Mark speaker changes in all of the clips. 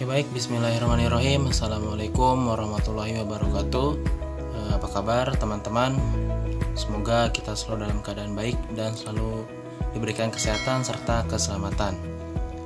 Speaker 1: Oke baik, bismillahirrahmanirrahim. Assalamualaikum warahmatullahi wabarakatuh. Apa kabar teman-teman? Semoga kita selalu dalam keadaan baik dan selalu diberikan kesehatan serta keselamatan.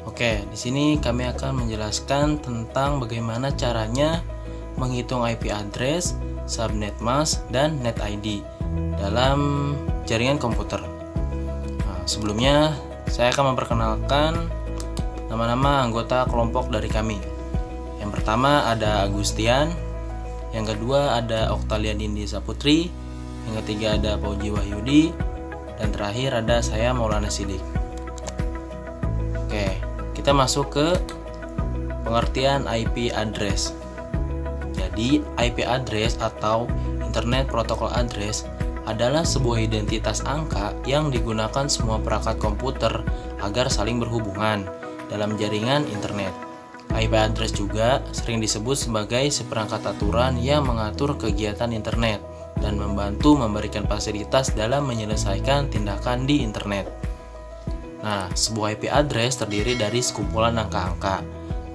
Speaker 1: Oke, di sini kami akan menjelaskan tentang bagaimana caranya menghitung IP address, subnet mask, dan net ID dalam jaringan komputer. Sebelumnya saya akan memperkenalkan nama-nama anggota kelompok dari kami. Yang pertama ada Agustian, yang kedua ada Oktalia Dindi Saputri, yang ketiga ada Pauji Wahyudi, dan terakhir ada saya Maulana Sidik. Oke, kita masuk ke pengertian IP address. Jadi IP address atau Internet Protocol Address adalah sebuah identitas angka yang digunakan semua perangkat komputer agar saling berhubungan dalam jaringan internet. IP address juga sering disebut sebagai seperangkat aturan yang mengatur kegiatan internet dan membantu memberikan fasilitas dalam menyelesaikan tindakan di internet. Nah, sebuah IP address terdiri dari sekumpulan angka-angka.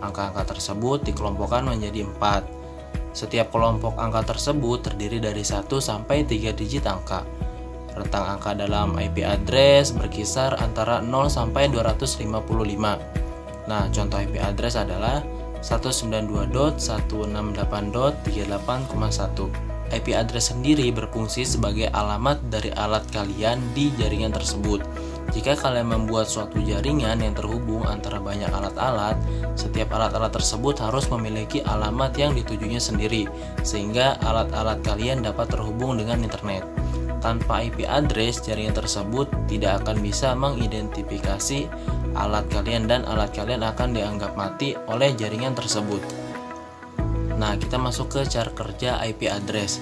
Speaker 1: Angka-angka tersebut dikelompokkan menjadi 4. Setiap kelompok angka tersebut terdiri dari 1 sampai 3 digit angka. Rentang angka dalam IP address berkisar antara 0 sampai 255. Nah, contoh IP address adalah 192.168.38,1. IP address sendiri berfungsi sebagai alamat dari alat kalian di jaringan tersebut. Jika kalian membuat suatu jaringan yang terhubung antara banyak alat-alat, setiap alat-alat tersebut harus memiliki alamat yang ditujunya sendiri, sehingga alat-alat kalian dapat terhubung dengan internet. Tanpa IP address, jaringan tersebut tidak akan bisa mengidentifikasi alat kalian dan alat kalian akan dianggap mati oleh jaringan tersebut. Nah, kita masuk ke cara kerja IP address.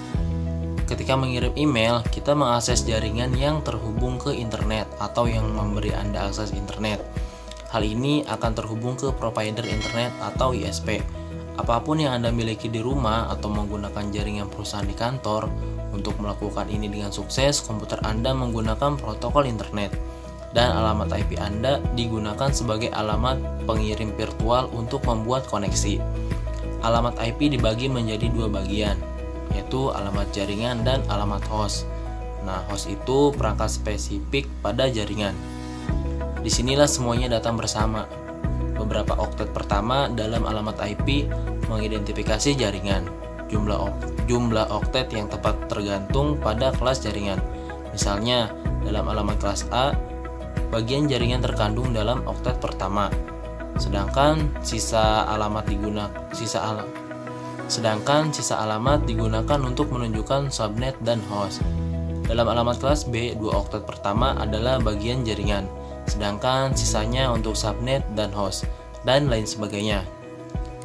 Speaker 1: Ketika mengirim email, kita mengakses jaringan yang terhubung ke internet atau yang memberi Anda akses internet. Hal ini akan terhubung ke provider internet atau ISP. Apapun yang Anda miliki di rumah atau menggunakan jaringan perusahaan di kantor, untuk melakukan ini dengan sukses, komputer Anda menggunakan protokol internet. Dan alamat IP Anda digunakan sebagai alamat pengirim virtual untuk membuat koneksi. Alamat IP dibagi menjadi 2 bagian, yaitu alamat jaringan dan alamat host. Nah, host itu perangkat spesifik pada jaringan. Disinilah semuanya datang bersama. Beberapa oktet pertama dalam alamat IP mengidentifikasi jaringan. Jumlah oktet yang tepat tergantung pada kelas jaringan. Misalnya, dalam alamat kelas A, bagian jaringan terkandung dalam oktet pertama. Sedangkan sisa alamat digunakan untuk menunjukkan subnet dan host. Dalam alamat kelas B, 2 oktet pertama adalah bagian jaringan, sedangkan sisanya untuk subnet dan host, dan lain sebagainya.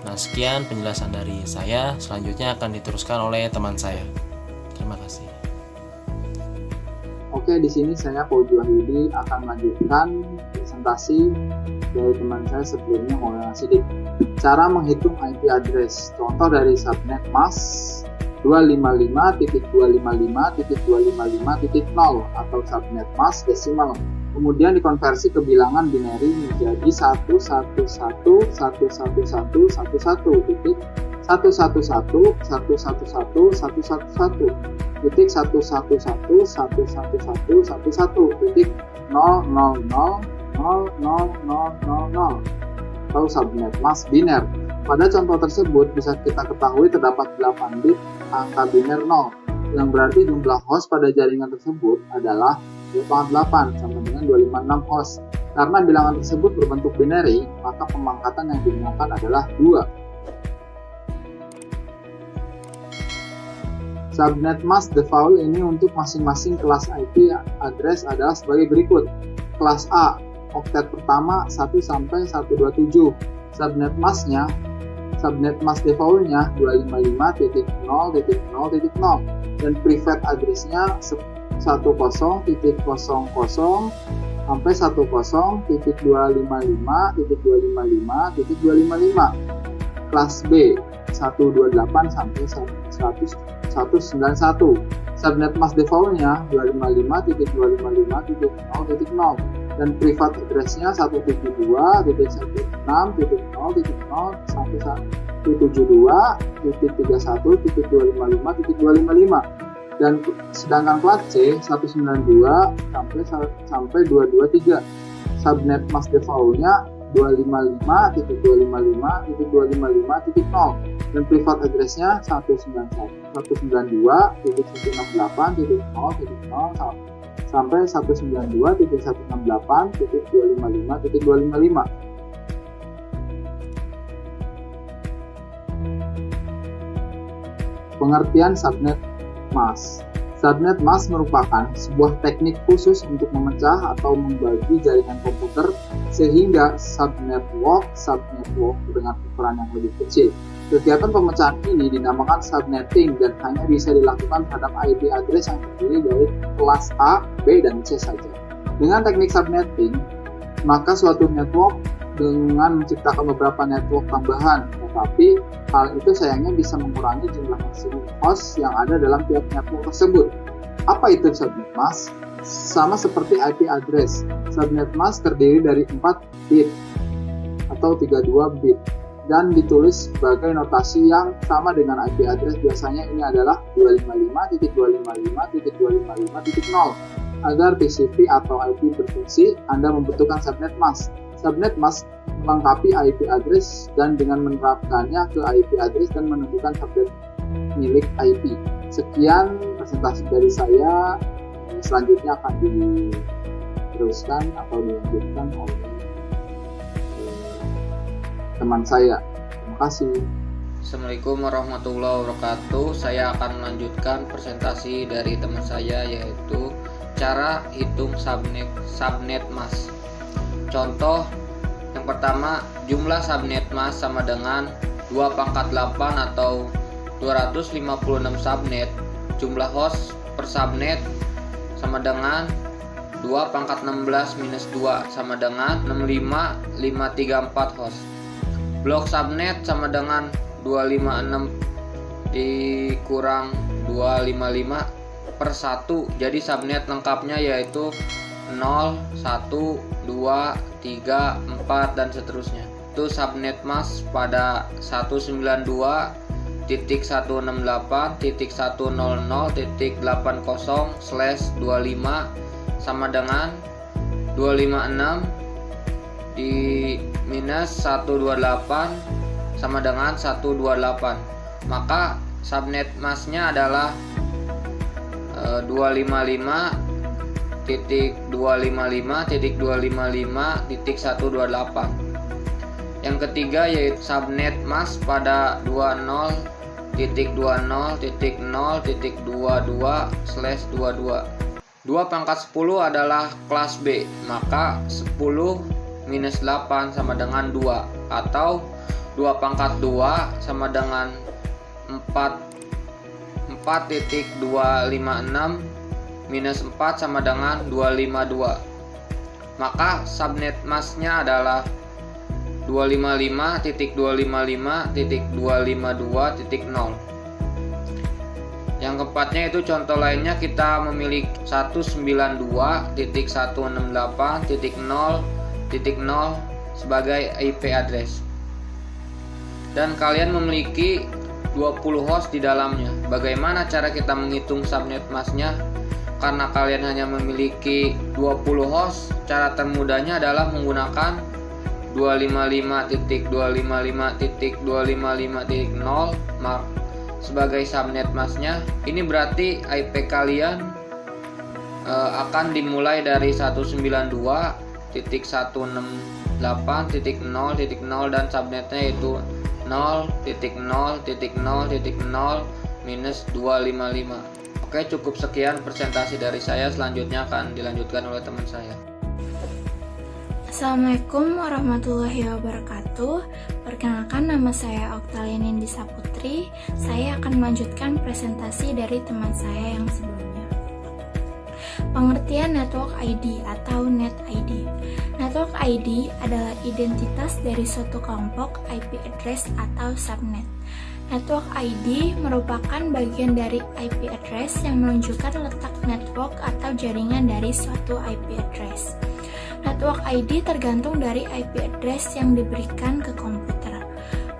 Speaker 1: Nah, sekian penjelasan dari saya. Selanjutnya akan diteruskan oleh teman saya. Terima kasih.
Speaker 2: Oke, di sini saya Pauji Wahyudi akan melanjutkan presentasi dari teman saya sebelumnya, Maulana Sidik. Cara menghitung IP address. Contoh dari subnet mask 255.255.255.0 atau subnet mask desimal. Kemudian dikonversi ke bilangan binary menjadi 111.111.111.111.000.0000000 atau subnet mask biner. Pada contoh tersebut bisa kita ketahui terdapat 8 bit angka biner 0, yang berarti jumlah host pada jaringan tersebut adalah 88 sama dengan 256 host. Karena bilangan tersebut berbentuk binary, maka pemangkatan yang digunakan adalah 2. Subnet mask default ini untuk masing-masing kelas IP address adalah sebagai berikut. Kelas A, oktet pertama 1 sampai 127. Subnet mask defaultnya 255.0.0.0 dan private addressnya 10.0.0 sampai 10.255.255.255. Kelas B 128 sampai 191. Subnet mask defaultnya 255.255.0.0 dan private addressnya 172.168.0.0 sampai 172.31.255.255 dan sedangkan plat C 192 sampai 223. Subnet mask defaultnya 255.255.255.0 dan privat address-nya 192.168.0.0 sampai 192.168.255.255. Pengertian subnet mask. Subnet mask merupakan sebuah teknik khusus untuk memecah atau membagi jaringan komputer sehingga subnetwork dengan ukuran yang lebih kecil. Kegiatan pemecahan ini dinamakan subnetting dan hanya bisa dilakukan terhadap IP address yang terdiri dari kelas A, B, dan C saja. Dengan teknik subnetting, maka suatu network dengan menciptakan beberapa network tambahan, tetapi hal itu sayangnya bisa mengurangi jumlah maksimum host yang ada dalam tiap network tersebut. Apa itu subnet mask? Sama seperti IP address, subnet mask terdiri dari 4 bit atau 32 bit dan ditulis sebagai notasi yang sama dengan IP address. Biasanya ini adalah 255.255.255.0. Agar TCP atau IP berfungsi, Anda membutuhkan subnet mask. Subnet mask melengkapi IP address dan dengan menerapkannya ke IP address dan menentukan subnet milik IP. Sekian presentasi dari saya. Selanjutnya akan diteruskan atau dilanjutkan oleh teman saya. Terima kasih.
Speaker 3: Assalamualaikum warahmatullahi wabarakatuh. Saya akan melanjutkan presentasi dari teman saya, yaitu cara hitung subnet mask. Contoh yang pertama, jumlah subnet mask sama dengan 2/8 atau 256 subnet. Jumlah host per subnet sama dengan 2/16 minus 2 sama dengan 65.534 host. Blok subnet sama dengan 256 dikurang 255 per 1. Jadi subnet lengkapnya yaitu 0, 1, 2, 3, 4 dan seterusnya. Itu subnet mask pada 192.168.100.80/25 sama dengan 256 di minus 128 sama dengan 128. Maka subnet masknya adalah 255.255.255.128. Yang ketiga yaitu subnet mask pada 20.0.0.22/22. 2/10 adalah kelas B, maka 10 minus 8 sama dengan 2, atau 2/2 sama dengan 4.256 minus 4 sama dengan 252. Maka subnet masknya adalah 255.255.252.0. Yang keempatnya itu contoh lainnya, kita memiliki 192.168.0.0 sebagai IP address dan kalian memiliki 20 host di dalamnya. Bagaimana cara kita menghitung subnet masknya? Karena kalian hanya memiliki 20 host, cara termudahnya adalah menggunakan 255.255.255.0 sebagai subnet masknya. Ini berarti IP kalian akan dimulai dari 192.168.0.0 dan subnetnya yaitu 0.0.0.0 minus 255. Oke, cukup sekian presentasi dari saya. Selanjutnya akan dilanjutkan oleh teman saya.
Speaker 4: Assalamualaikum warahmatullahi wabarakatuh. Perkenalkan, nama saya Oktalia Nindisa Putri. Saya akan melanjutkan presentasi dari teman saya yang sebelumnya. Pengertian Network ID atau Net ID. Network ID adalah identitas dari suatu kelompok IP address atau subnet. Network ID merupakan bagian dari IP address yang menunjukkan letak network atau jaringan dari suatu IP address. Network ID tergantung dari IP address yang diberikan ke komputer.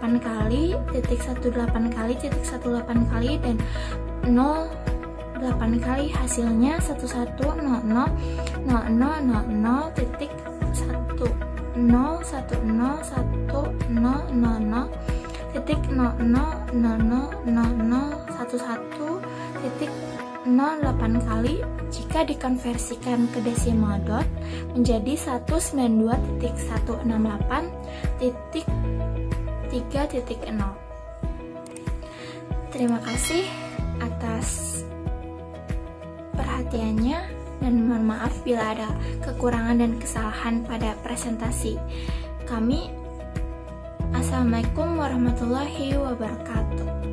Speaker 4: 18 kali, titik 18 kali, titik 18 kali, dan 0 8 kali, hasilnya 11000000 titik 10101000 titik 000011 titik 08 kali. Jika dikonversikan ke desimal dot menjadi 192.168.3.0. Terima kasih atas perhatiannya dan mohon maaf bila ada kekurangan dan kesalahan pada presentasi kami. Assalamualaikum warahmatullahi wabarakatuh.